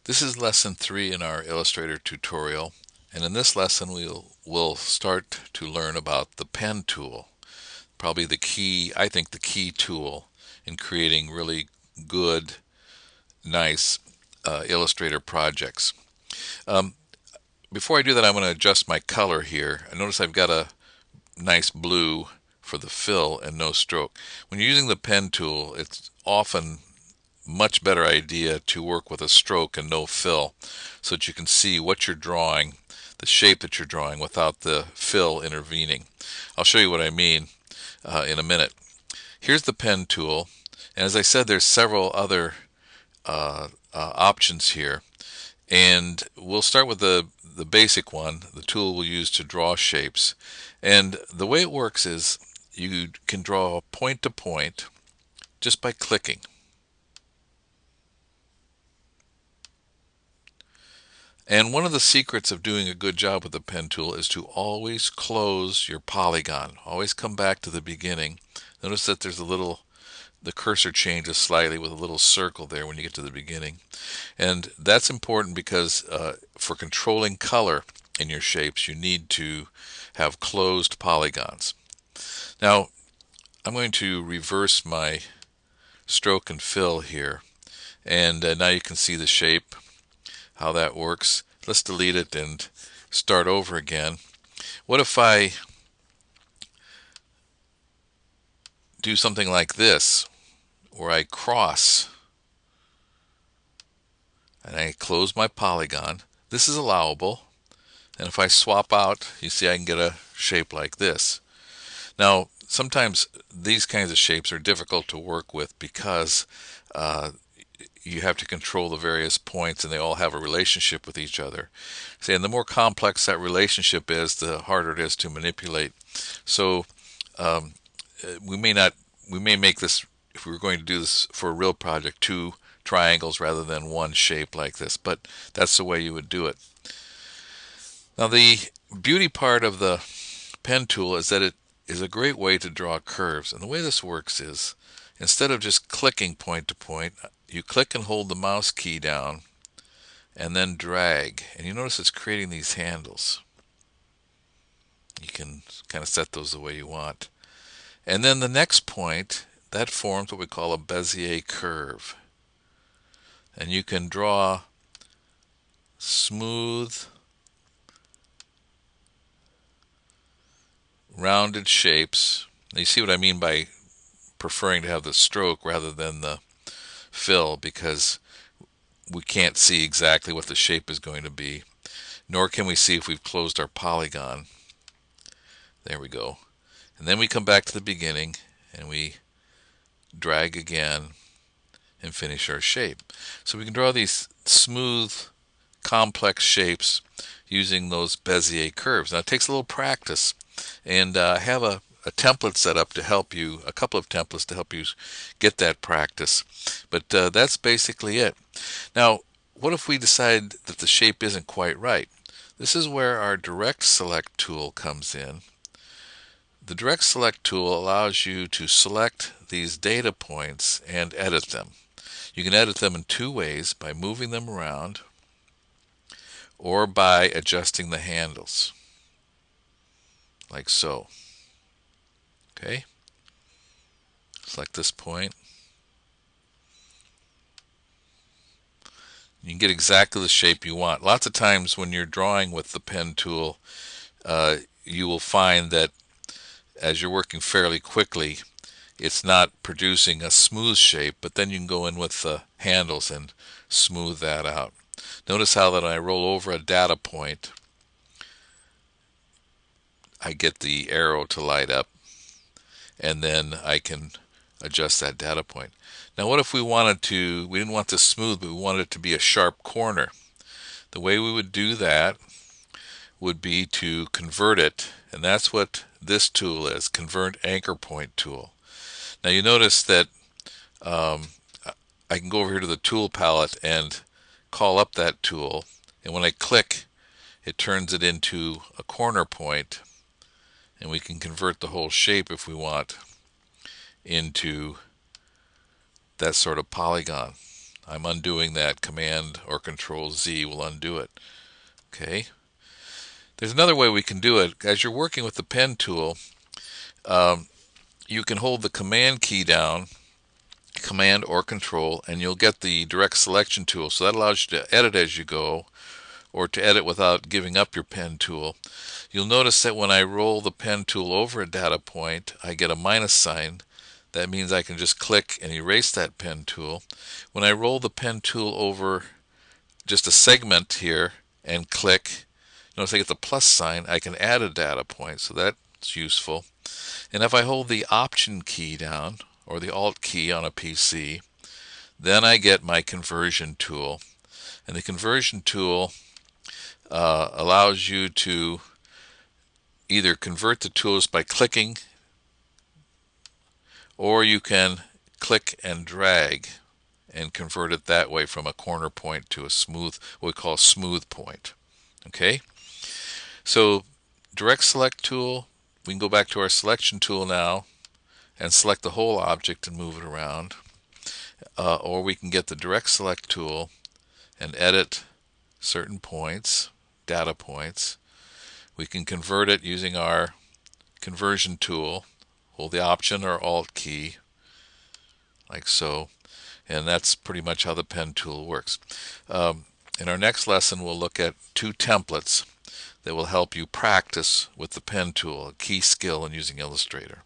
This is lesson 3 in our Illustrator tutorial, and in this lesson we'll start to learn about the pen tool. Probably I think the key tool in creating really good, nice Illustrator projects. Um, Before I do that, I'm going to adjust my color here. I notice I've got a nice blue for the fill and no stroke. When you're using the pen tool, it's often much better idea to work with a stroke and no fill so that you can see what you're drawing, the shape that you're drawing without the fill intervening. I'll show you what I mean in a minute. Here's the pen tool, and as I said, there's several other options here, and we'll start with the basic one, the tool we'll use to draw shapes. And the way it works is you can draw point to point just by clicking. And one of the secrets of doing a good job with the pen tool is to always close your polygon. Always come back to the beginning. Notice that the cursor changes slightly with a little circle there when you get to the beginning. And that's important because for controlling color in your shapes, you need to have closed polygons. Now, I'm going to reverse my stroke and fill here. And now you can see the shape, how that works. Let's delete it and start over again. What if I do something like this, where I cross and I close my polygon? This is allowable. And if I swap out, you see I can get a shape like this. Now, sometimes these kinds of shapes are difficult to work with because you have to control the various points and they all have a relationship with each other. See, and the more complex that relationship is, the harder it is to manipulate. So we may make this, if we were going to do this for a real project, 2 triangles rather than 1 shape like this, but that's the way you would do it. Now, the beauty part of the pen tool is that it is a great way to draw curves. And the way this works is, instead of just clicking point to point, you click and hold the mouse key down and then drag. And you notice it's creating these handles. You can kind of set those the way you want. And then the next point, that forms what we call a bezier curve. And you can draw smooth, rounded shapes. Now you see what I mean by preferring to have the stroke rather than the fill, because we can't see exactly what the shape is going to be, nor can we see if we've closed our polygon. There we go. And then we come back to the beginning and we drag again and finish our shape. So we can draw these smooth, complex shapes using those bezier curves. Now it takes a little practice, and I have a template set up to help you, a couple of templates to help you get that practice. But that's basically it. Now, what if we decide that the shape isn't quite right? This is where our direct select tool comes in. The direct select tool allows you to select these data points and edit them. You can edit them in 2 ways: by moving them around or by adjusting the handles, like so. Okay, select this point. You can get exactly the shape you want. Lots of times when you're drawing with the pen tool, you will find that as you're working fairly quickly, it's not producing a smooth shape, but then you can go in with the handles and smooth that out. Notice how that when I roll over a data point, I get the arrow to light up, and then I can adjust that data point. Now, what if we didn't want this smooth, but we wanted it to be a sharp corner? The way we would do that would be to convert it, and that's what this tool is, Convert Anchor Point tool. Now you notice that I can go over here to the tool palette and call up that tool, and when I click, it turns it into a corner point, and we can convert the whole shape if we want into that sort of polygon. I'm undoing that. Command or Control Z will undo it. Okay. There's another way we can do it. As you're working with the pen tool, you can hold the Command key down, Command or Control, and you'll get the direct selection tool. So that allows you to edit as you go, or to edit without giving up your pen tool. You'll notice that when I roll the pen tool over a data point, I get a minus sign. That means I can just click and erase that pen tool. When I roll the pen tool over just a segment here and click, notice I get the plus sign. I can add a data point, so that's useful. And if I hold the Option key down, or the Alt key on a PC, then I get my conversion tool. And the conversion tool allows you to either convert the tools by clicking, or you can click and drag and convert it that way from a corner point to a smooth, what we call a smooth point. Okay, so direct select tool, we can go back to our selection tool now and select the whole object and move it around, or we can get the direct select tool and edit certain points, data points. We can convert it using our conversion tool, hold the Option or Alt key like so, and that's pretty much how the pen tool works. In our next lesson, we'll look at 2 templates that will help you practice with the pen tool, a key skill in using Illustrator.